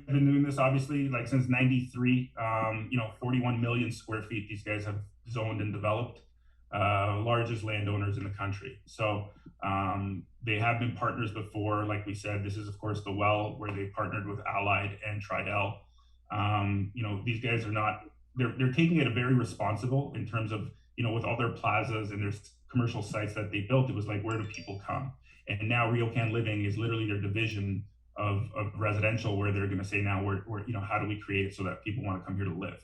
been doing this obviously like since 93. 41 million square feet these guys have zoned and developed, largest landowners in the country. So they have been partners before. Like we said, this is of course the Well, where they partnered with Allied and Tridel. These guys are not, they're taking it very responsible in terms of, with all their plazas and their commercial sites that they built. It was like, where do people come? And now RioCan Living is literally their division of residential, where they're going to say now, how do we create it so that people want to come here to live?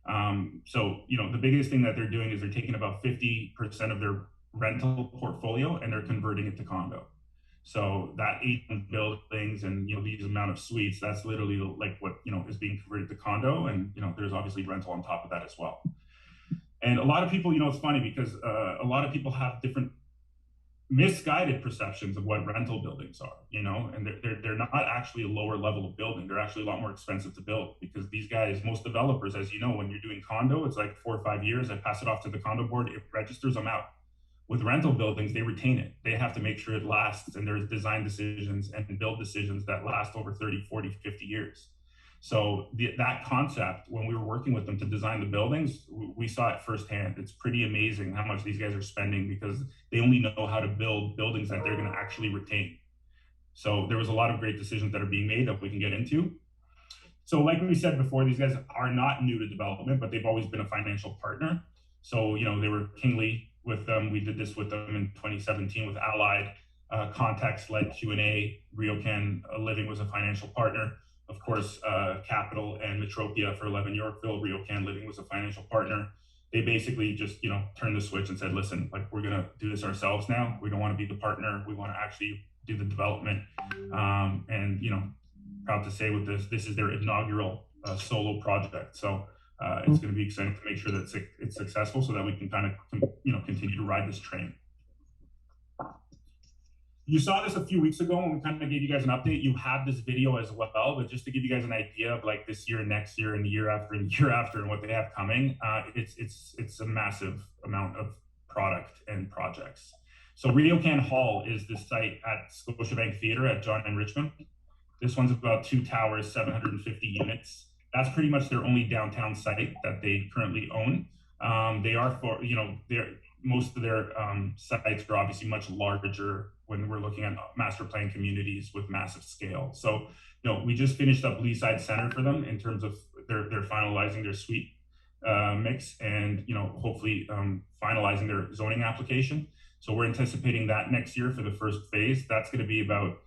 The biggest thing that they're doing is they're taking about 50% of their rental portfolio and they're converting it to condo. So that 8 buildings and these amount of suites, that's literally like what is being converted to condo, and there's obviously rental on top of that as well. And a lot of people, it's funny because a lot of people have different misguided perceptions of what rental buildings are, and they're not actually a lower level of building. They're actually a lot more expensive to build, because these guys, most developers, as you know, when you're doing condo, it's like 4 or 5 years. I pass it off to the condo board, it registers, I'm out. With rental buildings, they retain it. They have to make sure it lasts, and there's design decisions and build decisions that last over 30, 40, 50 years. So that concept, when we were working with them to design the buildings, we saw it firsthand. It's pretty amazing how much these guys are spending, because they only know how to build buildings that they're going to actually retain. So there was a lot of great decisions that are being made that we can get into. So like we said before, these guys are not new to development, but they've always been a financial partner. So, they were kingly with them. We did this with them in 2017 with Allied. Context-led Q&A. RioCan Living was a financial partner. Of course, Capital and Metropia for 11 Yorkville, RioCan Living was a financial partner. They basically just, turned the switch and said, listen, like, we're going to do this ourselves now. We don't want to be the partner. We want to actually do the development. Proud to say with this is their inaugural solo project. So it's going to be exciting to make sure that it's successful, so that we can kind of, continue to ride this train. You saw this a few weeks ago when we kind of gave you guys an update. You have this video as well, but just to give you guys an idea of like this year, next year, and the year after, and the year after, and what they have coming, it's a massive amount of product and projects. So RioCan Hall is the site at Scotiabank Theatre at John and Richmond. This one's about 2 towers, 750 units. That's pretty much their only downtown site that they currently own. They are most of their sites are obviously much larger when we're looking at master plan communities with massive scale. So, we just finished up Leaside Center for them in terms of they're finalizing their suite mix, and hopefully finalizing their zoning application. So we're anticipating that next year for the first phase. That's going to be about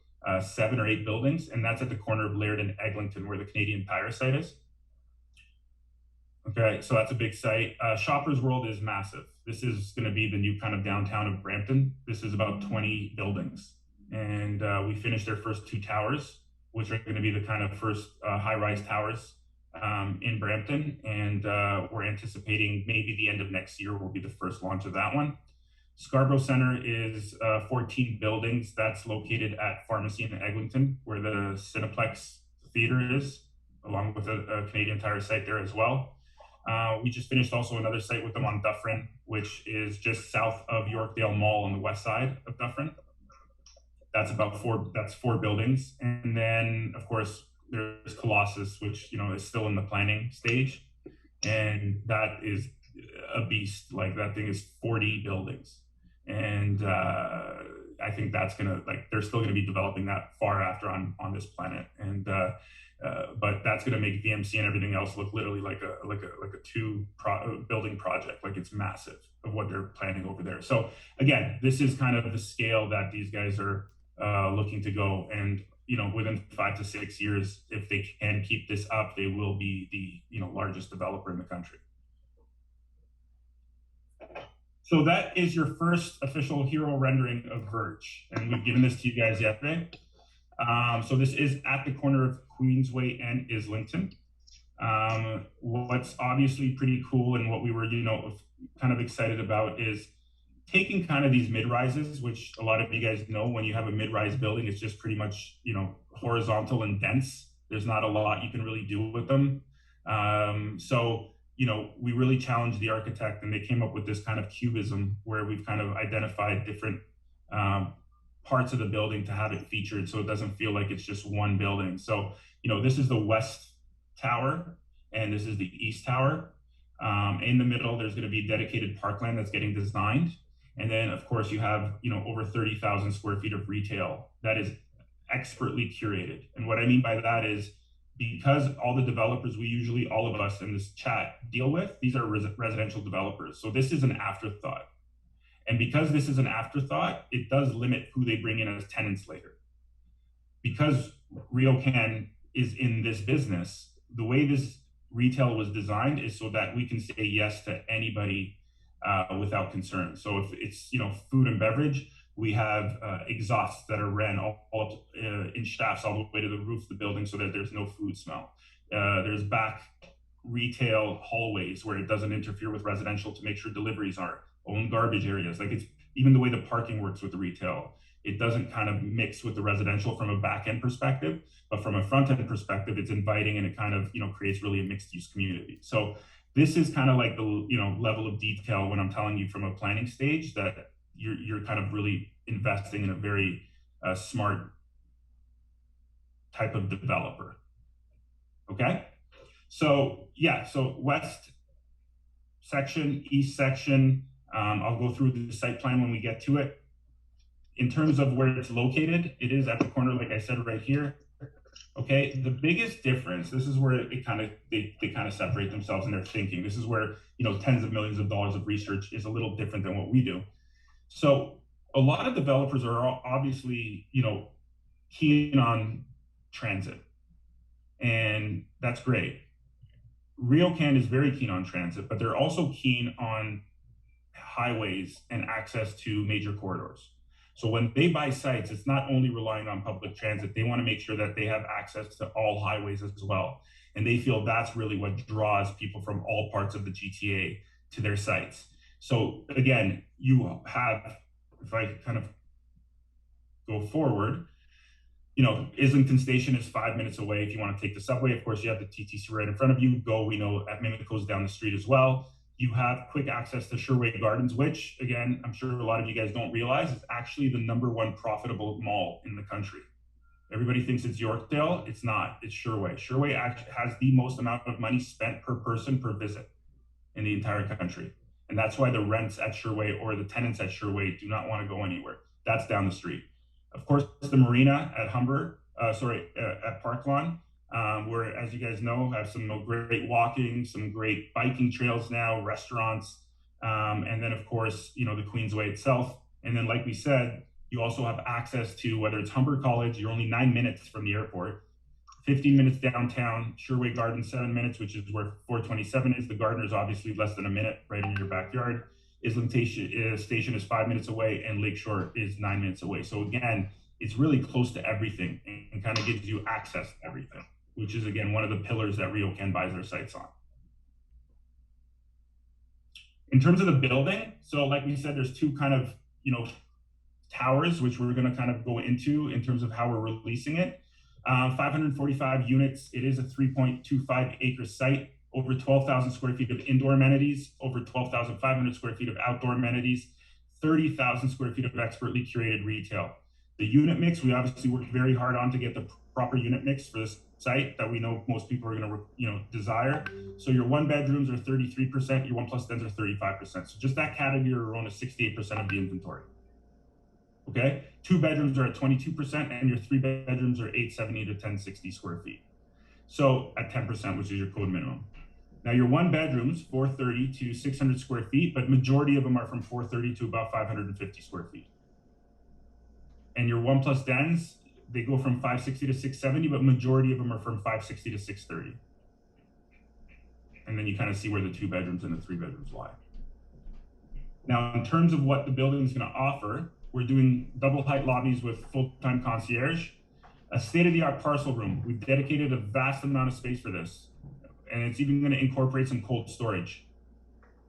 7 or 8 buildings, and that's at the corner of Laird and Eglinton, where the Canadian Tire site is. Okay, so that's a big site. Shoppers World is massive. This is going to be the new kind of downtown of Brampton. This is about 20 buildings. And we finished their first 2 towers, which are going to be the kind of first high-rise towers in Brampton. And we're anticipating maybe the end of next year will be the first launch of that one. Scarborough Center is 14 buildings. That's located at Pharmacy in Eglinton, where the Cineplex Theatre is, along with a Canadian Tire site there as well. We just finished also another site with them on Dufferin, which is just south of Yorkdale Mall on the west side of Dufferin. That's about 4 buildings. And then, of course, there's Colossus, which, is still in the planning stage. And that is a beast. Like, that thing is 40 buildings. And I think that's they're still gonna be developing that far after on this planet. And but that's going to make VMC and everything else look literally like a 2 building project. Like, it's massive of what they're planning over there. So again, this is kind of the scale that these guys are looking to go. And within 5 to 6 years, if they can keep this up, they will be the largest developer in the country. So that is your first official hero rendering of Verge, and we've given this to you guys yesterday. So this is at the corner of Queensway and Islington. What's obviously pretty cool, and what we were, kind of excited about, is taking kind of these mid-rises, which a lot of you guys know, when you have a mid-rise building, it's just pretty much, horizontal and dense. There's not a lot you can really do with them. So, we really challenged the architect, and they came up with this kind of cubism, where we've kind of identified different parts of the building to have it featured so it doesn't feel like it's just one building. So, this is the West Tower and this is the East Tower. In the middle, there's going to be dedicated parkland that's getting designed. And then, of course, you have, over 30,000 square feet of retail that is expertly curated. And what I mean by that is because all the developers all of us in this chat deal with, these are residential developers. So this is an afterthought. And because this is an afterthought, it does limit who they bring in as tenants later. Because RioCan is in this business, the way this retail was designed is so that we can say yes to anybody without concern. So if it's, food and beverage, we have exhausts that are ran all in shafts all the way to the roof of the building so that there's no food smell. There's back retail hallways where it doesn't interfere with residential to make sure deliveries aren't. Own garbage areas. Like, it's even the way the parking works with the retail. It doesn't kind of mix with the residential from a back end perspective, but from a front end perspective, it's inviting and it kind of, creates really a mixed use community. So this is kind of like the, level of detail when I'm telling you from a planning stage that you're kind of really investing in a very smart type of developer. Okay. So yeah, so West section, East section, I'll go through the site plan when we get to it. In terms of where it's located, it is at the corner, like I said, right here. Okay, the biggest difference, this is where they kind of separate themselves in their thinking. This is where, tens of millions of dollars of research is a little different than what we do. So a lot of developers are obviously, keen on transit, and that's great. RioCan is very keen on transit, but they're also keen on highways and access to major corridors. So when they buy sites, it's not only relying on public transit, they want to make sure that they have access to all highways as well. And they feel that's really what draws people from all parts of the GTA to their sites. So again, you have, if I kind of go forward, Islington Station is 5 minutes away. If you want to take the subway, of course, you have the TTC right in front of you. Go, we know at Mimico's down the street as well. You have quick access to Sherway Gardens, which, again, I'm sure a lot of you guys don't realize is actually the #1 profitable mall in the country. Everybody thinks it's Yorkdale. It's not. It's Sherway. Sherway actually has the most amount of money spent per person per visit in the entire country. And that's why the rents at Sherway or the tenants at Sherway do not want to go anywhere. That's down the street. Of course, the marina at at Park Lawn, where, as you guys know, have some great walking, some great biking trails now, restaurants, and then, of course, the Queensway itself. And then, like we said, you also have access to, whether it's Humber College, you're only 9 minutes from the airport, 15 minutes downtown, Sherway Gardens, 7 minutes, which is where 427 is. The Gardener's obviously less than a minute, right in your backyard. Islington Station is 5 minutes away, and Lakeshore is 9 minutes away. So again, it's really close to everything and kind of gives you access to everything, which is, again, one of the pillars that RioCan buys their sites on. In terms of the building, so like we said, there's two kind of, towers, which we're going to kind of go into in terms of how we're releasing it. 545 units. It is a 3.25 acre site, over 12,000 square feet of indoor amenities, over 12,500 square feet of outdoor amenities, 30,000 square feet of expertly curated retail. The unit mix, we obviously worked very hard on to get the proper unit mix for this site that we know most people are going to, desire. So your 1 bedrooms are 33%, your 1+10s are 35%. So just that category alone is 68% of the inventory. Okay, 2 bedrooms are at 22%, and your 3 bedrooms are 870 to 1060 square feet. So at 10%, which is your code minimum. Now your 1 bedrooms, 430 to 600 square feet, but majority of them are from 430 to about 550 square feet. And your 1+10s, they go from 560 to 670, but majority of them are from 560 to 630. And then you kind of see where the 2 bedrooms and the 3 bedrooms lie. Now, in terms of what the building is going to offer, we're doing double height lobbies with full-time concierge, a state-of-the-art parcel room. We've dedicated a vast amount of space for this, and it's even going to incorporate some cold storage.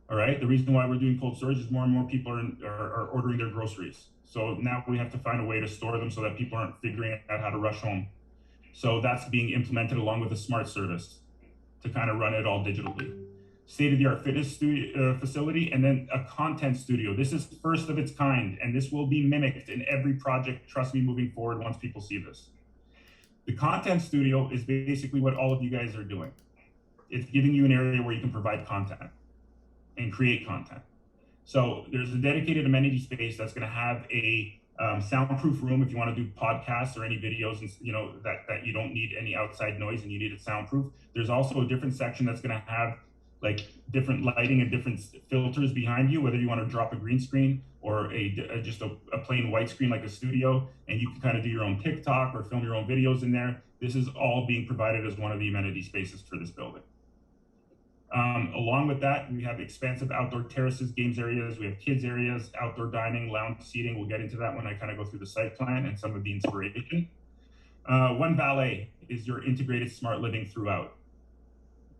All right. The reason why we're doing cold storage is more and more people are ordering their groceries. So now we have to find a way to store them so that people aren't figuring out how to rush home. So that's being implemented along with a smart service to kind of run it all digitally. state-of-the-art fitness studio, facility, and then a content studio. This is first of its kind, and this will be mimicked in every project, trust me, moving forward once people see this. The content studio is basically what all of you guys are doing. It's giving you an area where you can provide content and create content. So there's a dedicated amenity space that's going to have a soundproof room if you want to do podcasts or any videos, and that you don't need any outside noise and you need it soundproof. There's also a different section that's going to have like different lighting and different filters behind you, whether you want to drop a green screen or just a plain white screen like a studio, and you can kind of do your own TikTok or film your own videos in there. This is all being provided as one of the amenity spaces for this building. Along with that, we have expansive outdoor terraces, games areas, we have kids areas, outdoor dining, lounge seating. We'll get into that when I kind of go through the site plan and some of the inspiration. One valet is your integrated smart living throughout.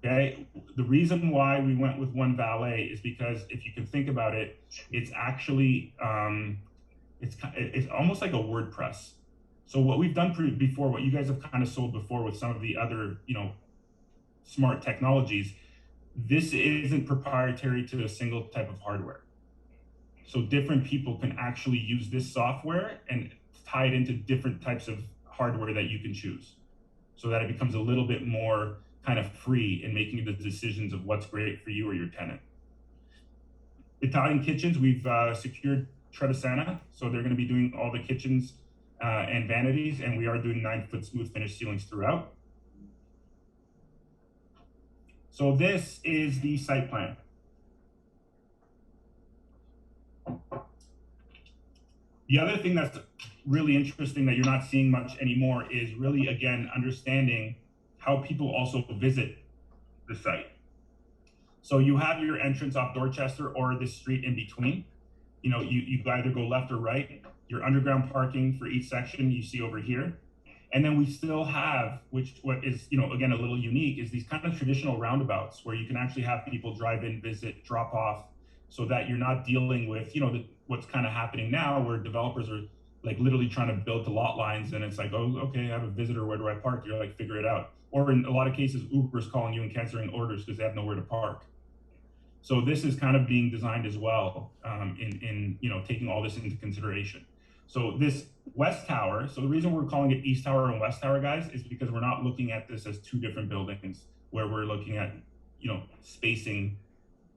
Okay, the reason why we went with one valet is because if you can think about it, it's actually, it's almost like a WordPress. So what we've done before, what you guys have kind of sold before with some of the other, smart technologies, this isn't proprietary to a single type of hardware. So different people can actually use this software and tie it into different types of hardware that you can choose, so that it becomes a little bit more kind of free in making the decisions of what's great for you or your tenant. Italian kitchens, we've secured Trevisana, so they're going to be doing all the kitchens and vanities, and we are doing 9-foot smooth finish ceilings throughout. So this is the site plan. The other thing that's really interesting that you're not seeing much anymore is really, again, understanding how people also visit the site. So you have your entrance off Dorchester or this street in between. You either go left or right. Your underground parking for each section you see over here. And then we still have, what is, again, a little unique, is these kind of traditional roundabouts where you can actually have people drive in, visit, drop off, so that you're not dealing with, what's kind of happening now where developers are like literally trying to build the lot lines, and it's like, oh, okay, I have a visitor, where do I park? You're like, figure it out. Or in a lot of cases, Uber's calling you and canceling orders because they have nowhere to park. So this is kind of being designed as well in taking all this into consideration. So this West Tower, so the reason we're calling it East Tower and West Tower, guys, is because we're not looking at this as two different buildings where we're looking at, spacing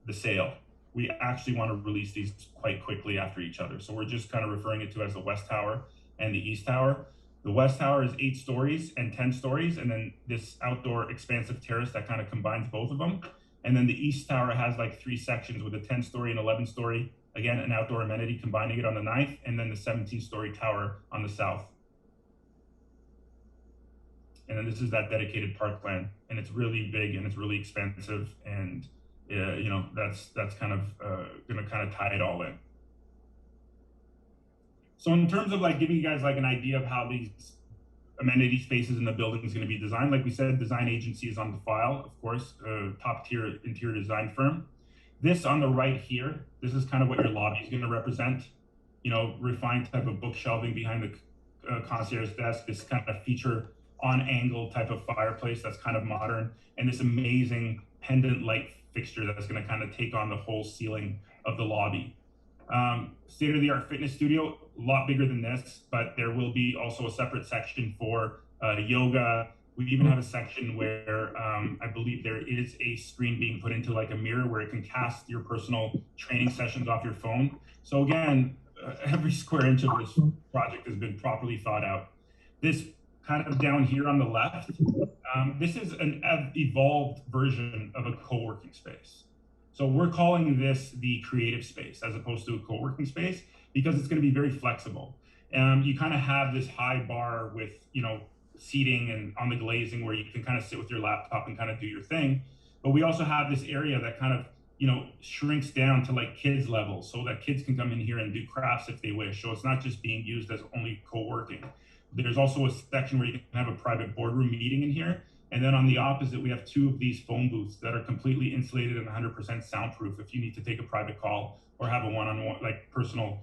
the sale. We actually want to release these quite quickly after each other. So we're just kind of referring it to as the West Tower and the East Tower. The West Tower is 8 stories and 10 stories, and then this outdoor expansive terrace that kind of combines both of them. And then the East Tower has like 3 sections with a 10-story and 11-story, again, an outdoor amenity, combining it on the 9th, and then the 17-story tower on the south. And then this is that dedicated parkland, and it's really big and it's really expensive, and that's kind of going to kind of tie it all in. So in terms of like giving you guys like an idea of how these amenity spaces in the building is going to be designed, like we said, design agency is on the file, of course, top tier interior design firm. This on the right here, this is kind of what your lobby is going to represent. Refined type of book shelving behind the concierge desk, this kind of feature on angle type of fireplace that's kind of modern, and this amazing pendant light fixture that's going to kind of take on the whole ceiling of the lobby. State-of-the-art fitness studio, a lot bigger than this, but there will be also a separate section for yoga. We even have a section where I believe there is a screen being put into like a mirror where it can cast your personal training sessions off your phone. So again, every square inch of this project has been properly thought out. This kind of down here on the left, this is an evolved version of a co-working space. So we're calling this the creative space as opposed to a co-working space because it's going to be very flexible. You kind of have this high bar with, seating and on the glazing where you can kind of sit with your laptop and kind of do your thing. But we also have this area that kind of, shrinks down to like kids level so that kids can come in here and do crafts if they wish. So it's not just being used as only co-working. There's also a section where you can have a private boardroom meeting in here. And then on the opposite, we have 2 of these phone booths that are completely insulated and 100% soundproof if you need to take a private call or have a one-on-one, like personal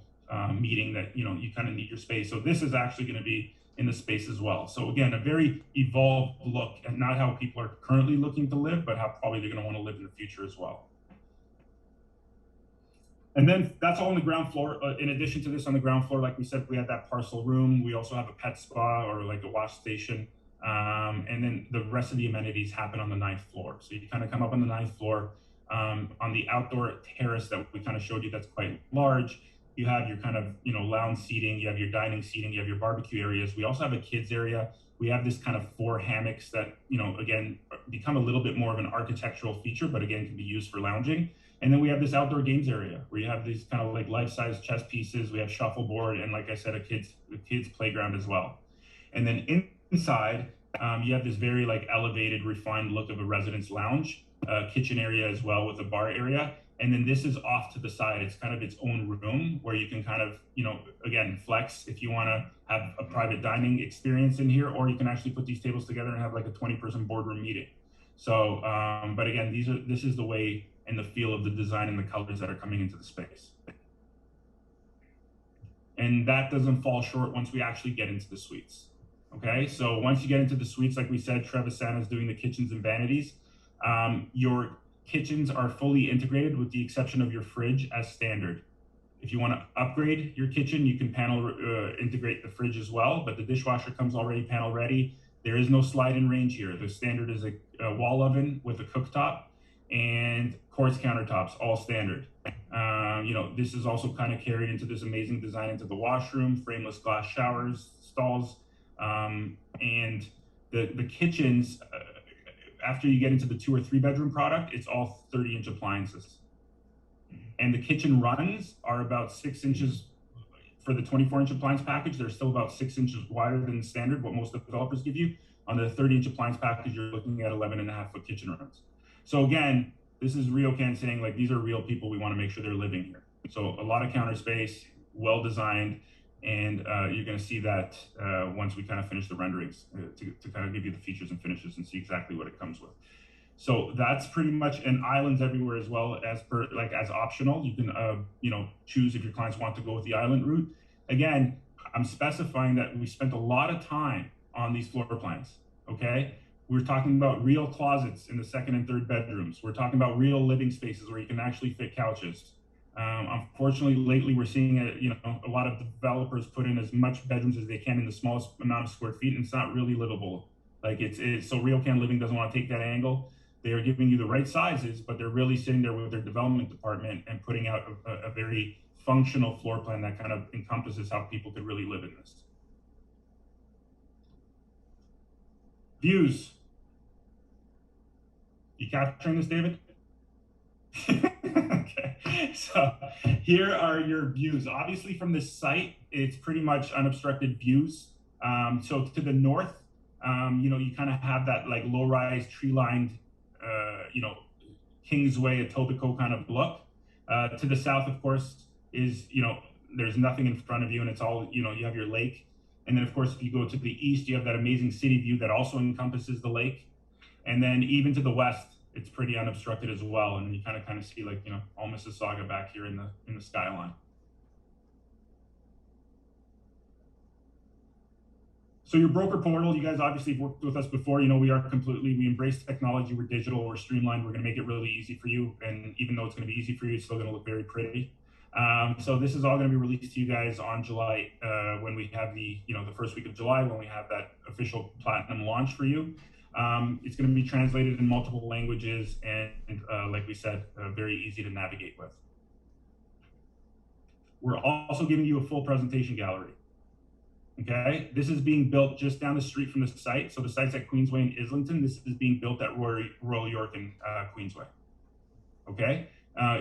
meeting that, you kind of need your space. So this is actually going to be in the space as well. So again, a very evolved look at not how people are currently looking to live, but how probably they're going to want to live in the future as well. And then that's all on the ground floor. In addition to this, on the ground floor, like we said, we have that parcel room. We also have a pet spa or like a wash station. And then the rest of the amenities happen on the 9th floor. So you kind of come up on the 9th floor. On the outdoor terrace that we kind of showed you, that's quite large. You have your kind of, lounge seating, you have your dining seating, you have your barbecue areas. We also have a kids area. We have this kind of 4 hammocks that, again, become a little bit more of an architectural feature, but again, can be used for lounging. And then we have this outdoor games area where you have these kind of like life-size chess pieces. We have shuffleboard and, like I said, a kids playground as well. And then inside, you have this very like elevated, refined look of a residence lounge, kitchen area as well with a bar area. And then this is off to the side. It's kind of its own room where you can kind of, again, flex if you want to have a private dining experience in here, or you can actually put these tables together and have like a 20-person boardroom meeting. So, but again, this is the way and the feel of the design and the colors that are coming into the space. And that doesn't fall short once we actually get into the suites. Okay, so once you get into the suites, like we said, Trevisana's doing the kitchens and vanities. Your kitchens are fully integrated with the exception of your fridge as standard. If you want to upgrade your kitchen, you can panel integrate the fridge as well, but the dishwasher comes already panel ready. There is no slide-in range here. The standard is a wall oven with a cooktop and quartz countertops, all standard. This is also kind of carried into this amazing design into the washroom, frameless glass showers, stalls, and the kitchens, after you get into the 2 or 3 bedroom product, it's all 30-inch appliances. And the kitchen runs are about 6 inches for the 24-inch appliance package. They're still about 6 inches wider than the standard, what most developers give you. On the 30-inch appliance package, you're looking at 11.5-foot kitchen runs. So again, this is RioCan saying like, these are real people. We want to make sure they're living here. So a lot of counter space, well designed, and you're going to see that once we kind of finish the renderings to kind of give you the features and finishes and see exactly what it comes with. So that's pretty much, and islands everywhere as well as as optional. You can choose if your clients want to go with the island route. Again, I'm specifying that we spent a lot of time on these floor plans. Okay. We're talking about real closets in the 2nd and 3rd bedrooms. We're talking about real living spaces where you can actually fit couches. Unfortunately, lately we're seeing a lot of developers put in as much bedrooms as they can in the smallest amount of square feet, and it's not really livable. Like so RioCan Living doesn't want to take that angle. They are giving you the right sizes, but they're really sitting there with their development department and putting out a very functional floor plan that kind of encompasses how people could really live in this. Views. You capturing this, David? Okay, so here are your views. Obviously from this site, it's pretty much unobstructed views. So to the north, you kind of have that like low-rise tree-lined, Kingsway, Etobicoke kind of look. To the south, of course, is, there's nothing in front of you and it's all, you have your lake. And then of course, if you go to the east, you have that amazing city view that also encompasses the lake. And then even to the west, it's pretty unobstructed as well. And you kind of see like, all Mississauga back here in the skyline. So your broker portal, you guys obviously have worked with us before. We we embrace technology. We're digital, we're streamlined. We're going to make it really easy for you. And even though it's going to be easy for you, it's still going to look very pretty. So this is all going to be released to you guys on July, when we have the first week of July, when we have that official platinum launch for you. It's going to be translated in multiple languages and like we said, very easy to navigate with. We're also giving you a full presentation gallery. Okay, this is being built just down the street from the site. So the site's at Queensway and Islington. This is being built at Royal York and Queensway. Okay,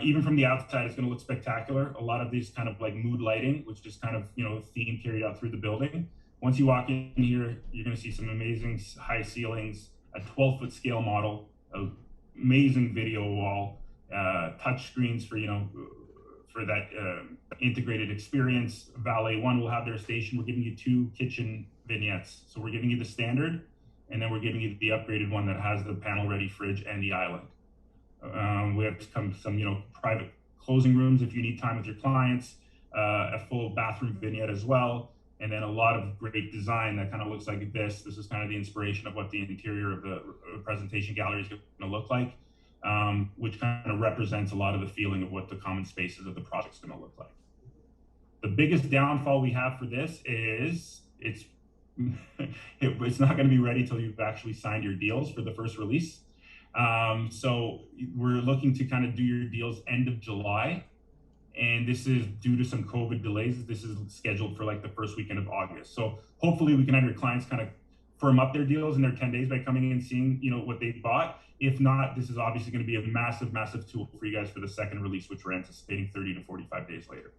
even from the outside, it's going to look spectacular. A lot of these kind of like mood lighting, which is kind of theme carried out through the building. Once you walk in here, you're going to see some amazing high ceilings, a 12-foot scale model, amazing video wall, touch screens for for that integrated experience. Valet One will have their station. We're giving you 2 kitchen vignettes. So we're giving you the standard, and then we're giving you the upgraded one that has the panel-ready fridge and the island. We have some private closing rooms if you need time with your clients, a full bathroom vignette as well. and then a lot of great design that kind of looks like this. This is kind of the inspiration of what the interior of the presentation gallery is going to look like, which kind of represents a lot of the feeling of what the common spaces of the project is going to look like. The biggest downfall we have for this is it's not going to be ready till you've actually signed your deals for the first release. So we're looking to kind of do your deals end of July. And this is due to some COVID delays. This is scheduled for like the first weekend of August. So hopefully we can have your clients kind of firm up their deals in their 10 days by coming in and seeing, you know, what they've bought. If not, this is obviously going to be a massive, massive tool for you guys for the second release, which we're anticipating 30 to 45 days later.